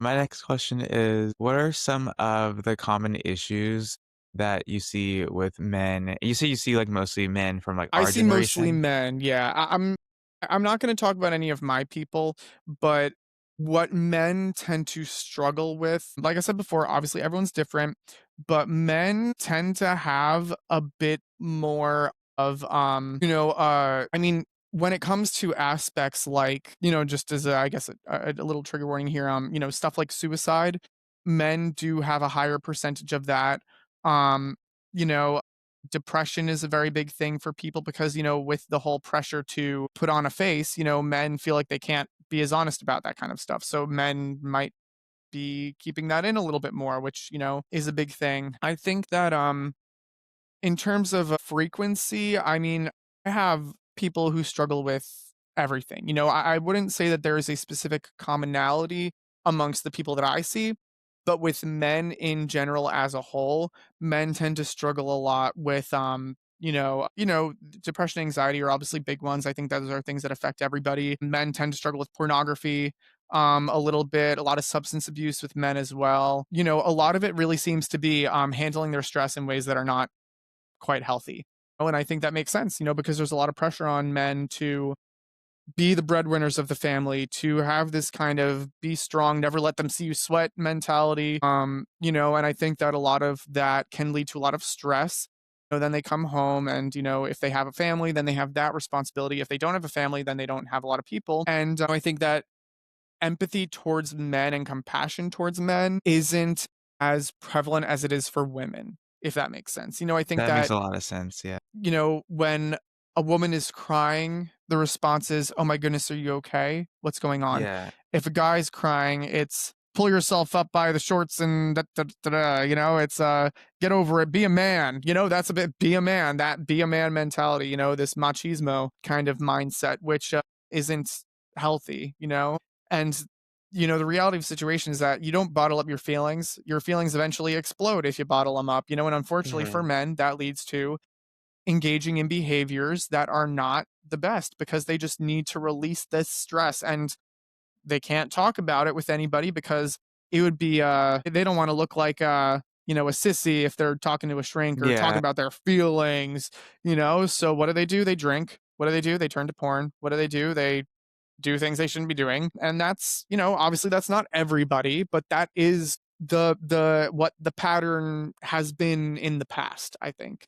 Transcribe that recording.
My next question is, what are some of the common issues that you see with men? You say you see like mostly men from like I our see mostly generation. men, yeah. I'm not gonna talk about any of my people, but what men tend to struggle with, like I said before, obviously everyone's different, but men tend to have a bit more of, I mean, when it comes to aspects like, just as a, I guess a little trigger warning here, stuff like suicide, men do have a higher percentage of that. Um, you know, Depression is a very big thing for people because, with the whole pressure to put on a face, men feel like they can't be as honest about that kind of stuff. So men might be keeping that in a little bit more, which, is a big thing. I think that in terms of frequency, I mean, I have people who struggle with everything. I wouldn't say that there is a specific commonality amongst the people that I see, but with men in general as a whole, men tend to struggle a lot with depression, anxiety are obviously big ones. I think those are things that affect everybody. Men tend to struggle with pornography, a little bit, a lot of substance abuse with men as well. A lot of it really seems to be handling their stress in ways that are not quite healthy. Oh, and I think that makes sense, because there's a lot of pressure on men to be the breadwinners of the family, to have this kind of be strong, never let them see you sweat mentality. And I think that a lot of that can lead to a lot of stress. Then they come home and, if they have a family, then they have that responsibility. If they don't have a family, then they don't have a lot of people. And I think that empathy towards men and compassion towards men isn't as prevalent as it is for women, if that makes sense. I think That makes that a lot of sense. Yeah. when a woman is crying, the response is, "Oh my goodness, are you okay? What's going on?" Yeah. If a guy's crying, it's pull yourself up by the shorts and da, da, da, da, it's get over it, be a man. That's a bit be a man, that be a man mentality, this machismo kind of mindset, which isn't healthy, And the reality of the situation is that you don't bottle up your feelings. Your feelings eventually explode if you bottle them up, and unfortunately for Yeah. men, that leads to engaging in behaviors that are not the best because they just need to release this stress and they can't talk about it with anybody because it would be they don't want to look like a sissy if they're talking to a shrink or talking Yeah. about their feelings, so what do? They drink. What do? They turn to porn. What do? They do things they shouldn't be doing. And that's, obviously that's not everybody, but that is the what the pattern has been in the past, I think.